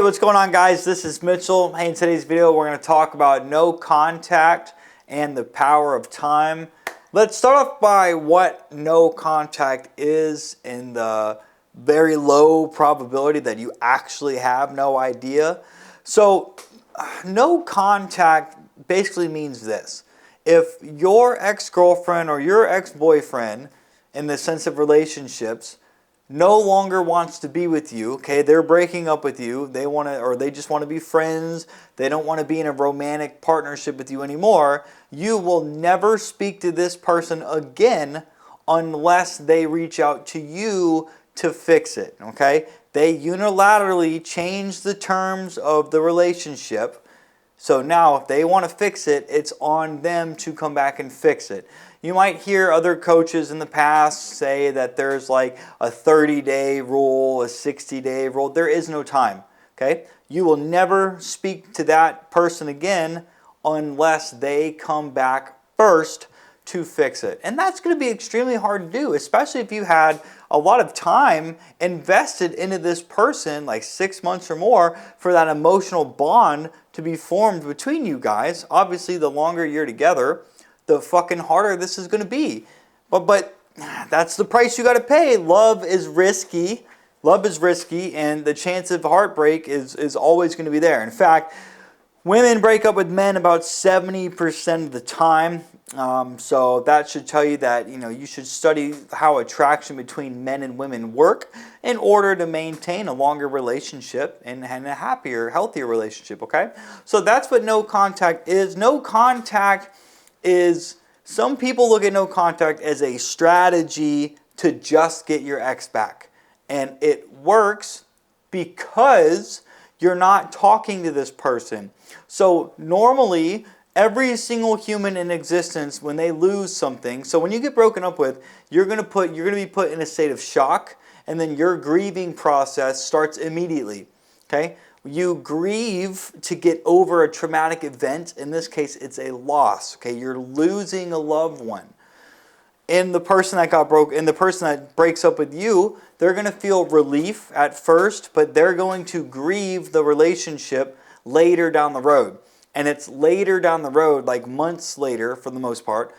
what's going on, guys? This is Mitchell. Hey, in today's video, we're going to talk about no contact and the power of time. Let's start off by what no contact is and the very low probability that you actually have no idea. So, no contact basically means this. If your ex-girlfriend or your ex-boyfriend, in the sense of relationships, no longer wants to be with you, okay, they're breaking up with you, they want to, or they just want to be friends, they don't want to be in a romantic partnership with you anymore, you will never speak to this person again unless they reach out to you to fix it, okay? They unilaterally change the terms of the relationship. So now if they want to fix it, it's on them to come back and fix it. You might hear other coaches in the past say that there's like a 30-day rule, a 60-day rule. There is no time, okay? You will never speak to that person again unless they come back first to fix it. And that's going to be extremely hard to do, especially if you had a lot of time invested into this person, like 6 months or more, for that emotional bond to be formed between you guys. Obviously, the longer you're together, the fucking harder this is going to be. But that's the price you got to pay. Love is risky. Love is risky, and the chance of heartbreak is always going to be there. In fact, women break up with men about 70% of the time. So that should tell you that you should study how attraction between men and women work in order to maintain a longer relationship and a happier, healthier relationship, okay? So that's what no contact is. No contact is, some people look at no contact as a strategy to just get your ex back. And it works because you're not talking to this person. So normally, every single human in existence, when they lose something, so when you get broken up with, you're going to be put in a state of shock, and then your grieving process starts immediately. Okay? You grieve to get over a traumatic event. In this case, it's a loss. Okay, you're losing a loved one. And the person that breaks up with you, they're going to feel relief at first, but they're going to grieve the relationship later down the road. And it's later down the road, like months later for the most part,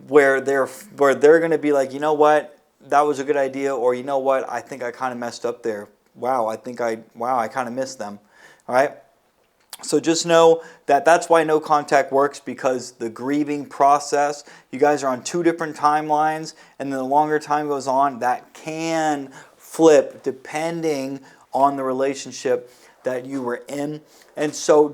where they're going to be like, you know what, that was a good idea, or you know what, I think I kind of messed up there. Wow, I kind of missed them. All right? So just know that that's why no contact works, because the grieving process, you guys are on two different timelines, and then the longer time goes on, that can flip depending on the relationship that you were in. And so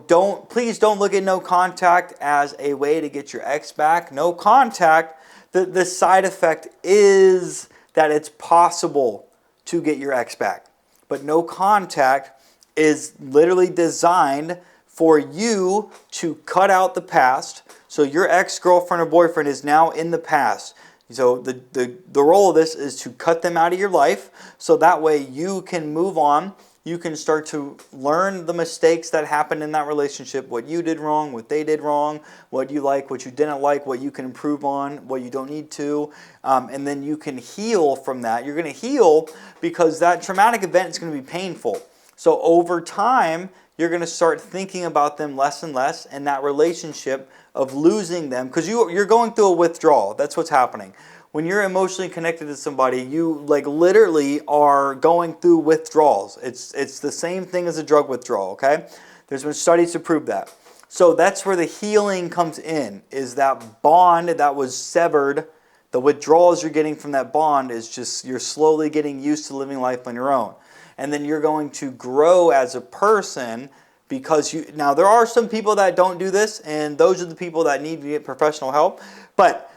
please don't look at no contact as a way to get your ex back. No contact, the side effect is that it's possible to get your ex back. But no contact is literally designed for you to cut out the past. So your ex-girlfriend or boyfriend is now in the past. So the role of this is to cut them out of your life, so that way you can move on. You can start to learn the mistakes that happened in that relationship, what you did wrong, what they did wrong, what you like, what you didn't like, what you can improve on, what you don't need to, and then you can heal from that. You're going to heal because that traumatic event is going to be painful. So over time, you're going to start thinking about them less and less, and that relationship of losing them, because you're going through a withdrawal. That's what's happening. When you're emotionally connected to somebody, you like literally are going through withdrawals. It's the same thing as a drug withdrawal, okay? There's been studies to prove that. So that's where the healing comes in, is that bond that was severed. The withdrawals you're getting from that bond is just, you're slowly getting used to living life on your own. And then you're going to grow as a person, because now there are some people that don't do this, and those are the people that need to get professional help. But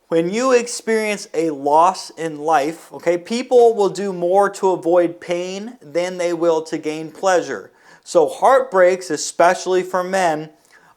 when you experience a loss in life, okay, people will do more to avoid pain than they will to gain pleasure. So heartbreaks, especially for men,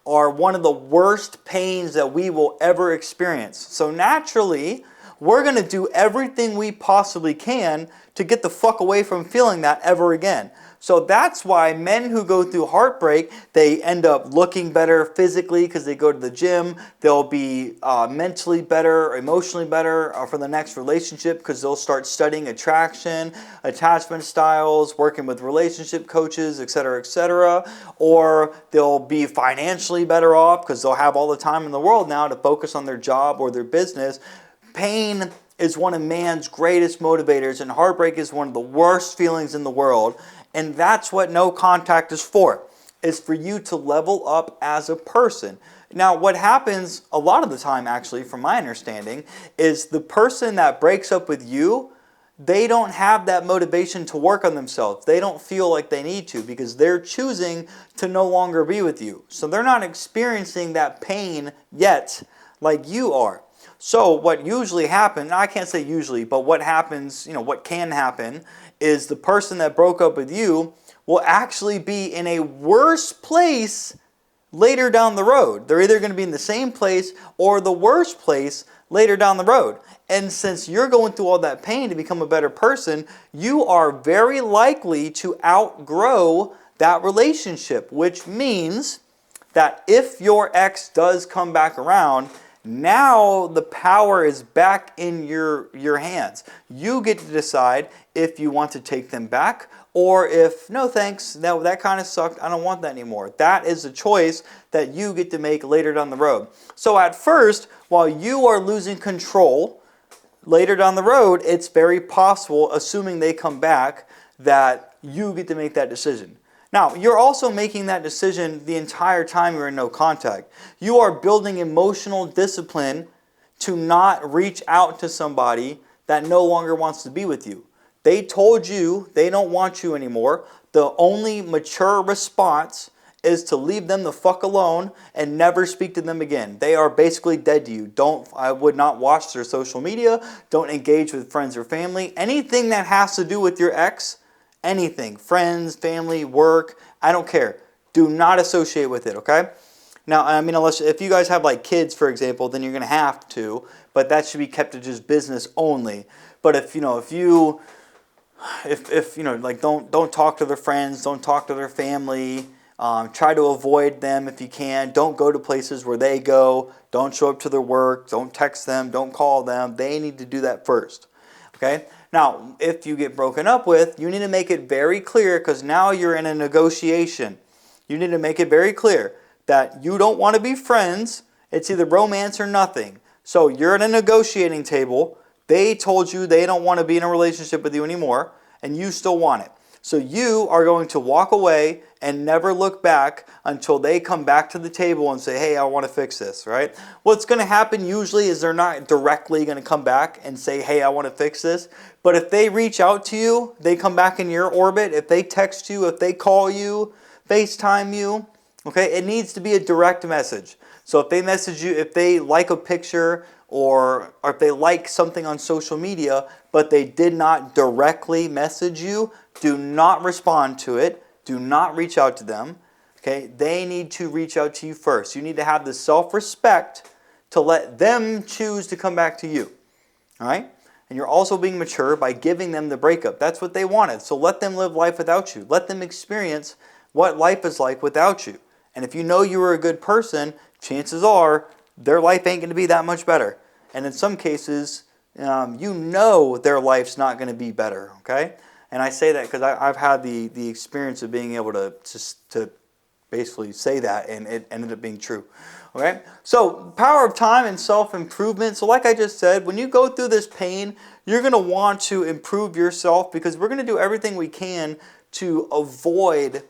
are one of the worst pains that we will ever experience. So naturally, we're going to do everything we possibly can to get the fuck away from feeling that ever again. So that's why men who go through heartbreak, they end up looking better physically because they go to the gym. They'll be mentally better, emotionally better for the next relationship because they'll start studying attraction, attachment styles, working with relationship coaches, etc., etc. Or they'll be financially better off because they'll have all the time in the world now to focus on their job or their business. Pain is one of man's greatest motivators, and heartbreak is one of the worst feelings in the world. And that's what no contact is for. Is for you to level up as a person. Now, what happens a lot of the time, actually, from my understanding, is the person that breaks up with you, they don't have that motivation to work on themselves. They don't feel like they need to because they're choosing to no longer be with you. So they're not experiencing that pain yet like you are. So what usually happens, I can't say usually, but what happens, what can happen is the person that broke up with you will actually be in a worse place later down the road. They're either going to be in the same place or the worst place later down the road. And since you're going through all that pain to become a better person, you are very likely to outgrow that relationship, which means that if your ex does come back around, now the power is back in your hands. You get to decide if you want to take them back or if, no thanks, no, that kind of sucked, I don't want that anymore. That is a choice that you get to make later down the road. So at first, while you are losing control, later down the road, it's very possible, assuming they come back, that you get to make that decision. Now, you're also making that decision the entire time you're in no contact. You are building emotional discipline to not reach out to somebody that no longer wants to be with you. They told you they don't want you anymore. The only mature response is to leave them the fuck alone and never speak to them again. They are basically dead to you. I would not watch their social media. Don't engage with friends or family. Anything that has to do with your ex, anything, friends, family, work, I don't care. Do not associate with it, okay? Now, I mean, if you guys have like kids, for example, then you're going to have to, but that should be kept to just business only. But if don't talk to their friends, don't talk to their family, try to avoid them if you can. Don't go to places where they go. Don't show up to their work. Don't text them. Don't call them. They need to do that first, okay? Now, if you get broken up with, you need to make it very clear because now you're in a negotiation. You need to make it very clear that you don't want to be friends. It's either romance or nothing. So you're at a negotiating table. They told you they don't want to be in a relationship with you anymore, and you still want it. So you are going to walk away and never look back until they come back to the table and say, hey, I want to fix this, right? What's going to happen usually is they're not directly going to come back and say, hey, I want to fix this. But if they reach out to you, they come back in your orbit, if they text you, if they call you, FaceTime you, okay, it needs to be a direct message. So if they message you, if they like a picture or if they like something on social media, but they did not directly message you, do not respond to it. Do not reach out to them. Okay, they need to reach out to you first. You need to have the self-respect to let them choose to come back to you. All right? And you're also being mature by giving them the breakup. That's what they wanted. So let them live life without you. Let them experience what life is like without you. And if you know you were a good person, chances are their life ain't going to be that much better. And in some cases, you know their life's not going to be better. Okay? And I say that because I've had the experience of being able to basically say that, and it ended up being true. Okay? So, power of time and self-improvement. So like I just said, when you go through this pain, you're going to want to improve yourself because we're going to do everything we can to avoid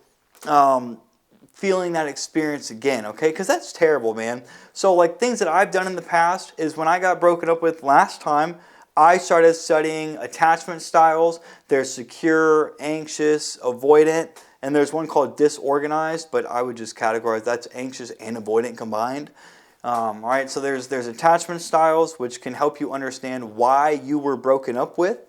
feeling that experience again, okay? Because that's terrible, man. So like things that I've done in the past is when I got broken up with last time, I started studying attachment styles. There's secure, anxious, avoidant, and there's one called disorganized, but I would just categorize that's anxious and avoidant combined. All right, so there's attachment styles, which can help you understand why you were broken up with.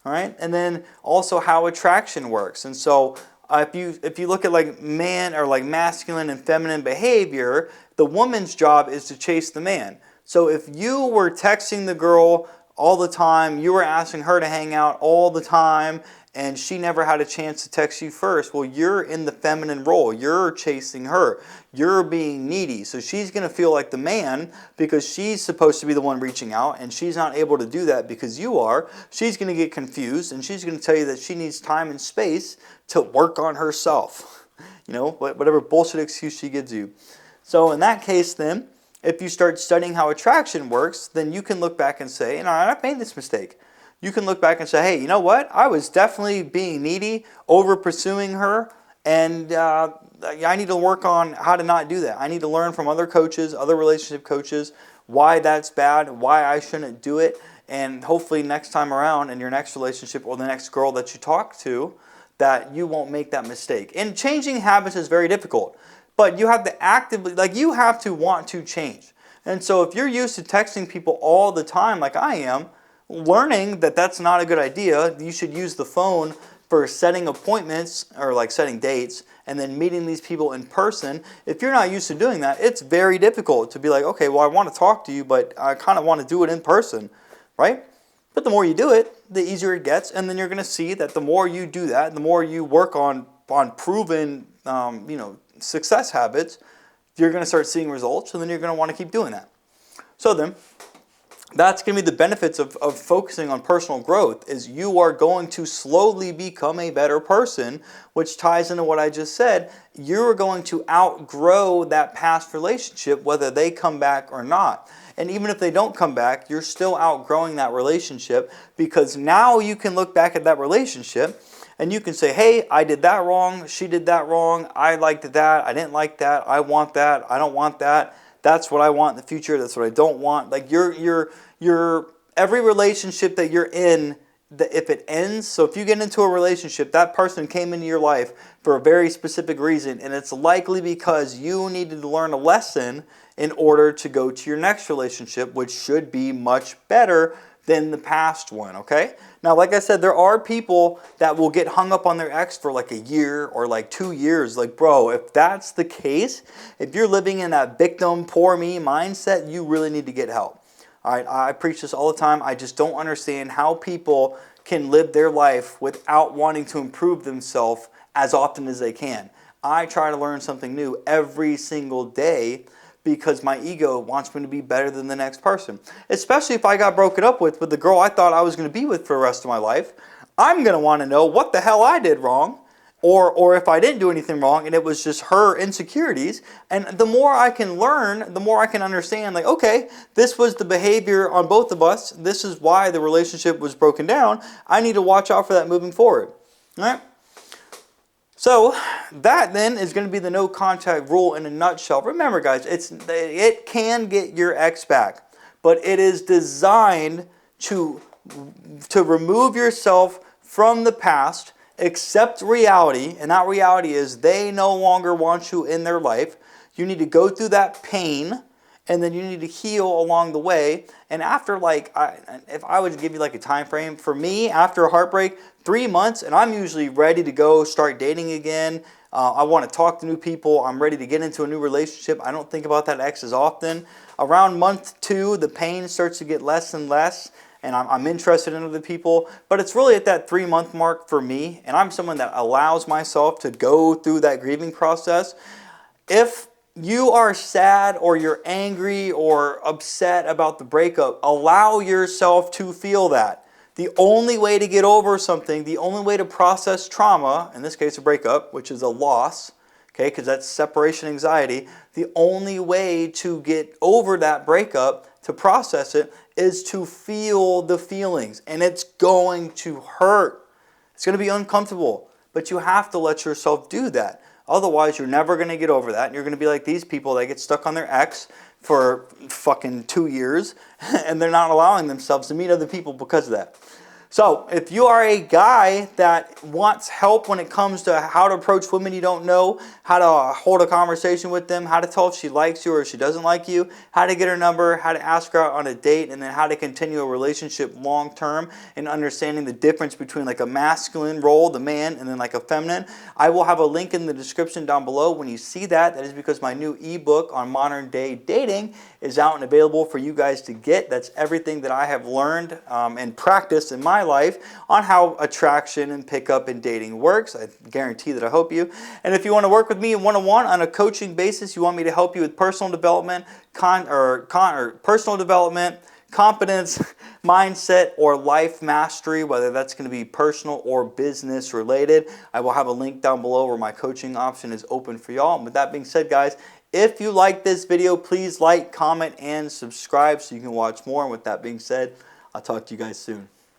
All right, and then also how attraction works. And so if you look at like man or like masculine and feminine behavior, the woman's job is to chase the man. So if you were texting the girl all the time, you were asking her to hang out all the time, and she never had a chance to text you first, well, you're in the feminine role. You're chasing her. You're being needy. So she's going to feel like the man because she's supposed to be the one reaching out, and she's not able to do that because you are. She's going to get confused, and she's going to tell you that she needs time and space to work on herself. You know, whatever bullshit excuse she gives you. So in that case then, if you start studying how attraction works, then you can look back and say, I've made this mistake. You can look back and say, hey, you know what? I was definitely being needy, over pursuing her, and I need to work on how to not do that. I need to learn from other coaches, other relationship coaches, why that's bad, why I shouldn't do it, and hopefully next time around in your next relationship or the next girl that you talk to, that you won't make that mistake. And changing habits is very difficult, but you have to actively, you have to want to change. And so if you're used to texting people all the time like I am, learning that that's not a good idea, you should use the phone for setting appointments or setting dates and then meeting these people in person. If you're not used to doing that, it's very difficult to be like, okay, well, I want to talk to you, but I kind of want to do it in person, right? But the more you do it, the easier it gets, and then you're going to see that the more you do that, the more you work on proven success habits, you're going to start seeing results, and then you're going to want to keep doing that. So then, that's going to be the benefits of focusing on personal growth, is you are going to slowly become a better person, which ties into what I just said. You're going to outgrow that past relationship, whether they come back or not. And even if they don't come back, you're still outgrowing that relationship, because now you can look back at that relationship and you can say, hey, I did that wrong, she did that wrong, I liked that, I didn't like that, I want that, I don't want that. That's what I want in the future. That's what I don't want. Every relationship that you're in, if it ends, so if you get into a relationship, that person came into your life for a very specific reason, and it's likely because you needed to learn a lesson in order to go to your next relationship, which should be much better than the past one, okay? Now, like I said, there are people that will get hung up on their ex for a year or 2 years. Bro, if that's the case, if you're living in that victim, poor me mindset, you really need to get help. All right, I preach this all the time. I just don't understand how people can live their life without wanting to improve themselves as often as they can. I try to learn something new every single day, because my ego wants me to be better than the next person. Especially if I got broken up with the girl I thought I was going to be with for the rest of my life. I'm going to want to know what the hell I did wrong, or if I didn't do anything wrong and it was just her insecurities. And the more I can learn, the more I can understand, okay, this was the behavior on both of us. This is why the relationship was broken down. I need to watch out for that moving forward. All right? So that then is going to be the no contact rule in a nutshell. Remember, guys, it can get your ex back, but it is designed to remove yourself from the past, accept reality, and that reality is they no longer want you in their life. You need to go through that pain, and then you need to heal along the way. And after, if I would give you a time frame, for me, after a heartbreak, 3 months, and I'm usually ready to go start dating again. I want to talk to new people. I'm ready to get into a new relationship. I don't think about that ex as often. Around month 2, the pain starts to get less and less, and I'm interested in other people. But it's really at that 3-month mark for me, and I'm someone that allows myself to go through that grieving process. If you are sad or you're angry or upset about the breakup, allow yourself to feel that. The only way to get over something, the only way to process trauma, in this case a breakup, which is a loss, okay, because that's separation anxiety, the only way to get over that breakup, to process it, is to feel the feelings. And it's going to hurt. It's going to be uncomfortable, but you have to let yourself do that. Otherwise, you're never going to get over that. And you're going to be like these people that get stuck on their ex for fucking 2 years, and they're not allowing themselves to meet other people because of that. So if you are a guy that wants help when it comes to how to approach women you don't know, how to hold a conversation with them, how to tell if she likes you or if she doesn't like you, how to get her number, how to ask her out on a date, and then how to continue a relationship long term, and understanding the difference between a masculine role, the man, and then a feminine, I will have a link in the description down below. When you see that, that is because my new ebook on modern day dating is out and available for you guys to get. That's everything that I have learned and practiced in my life on how attraction and pickup and dating works. I guarantee that I help you. And if you want to work with me one-on-one on a coaching basis, you want me to help you with personal development, personal development, competence, mindset, or life mastery, whether that's going to be personal or business related, I will have a link down below where my coaching option is open for y'all. And with that being said, guys, if you like this video, please like, comment, and subscribe so you can watch more. And with that being said, I'll talk to you guys soon.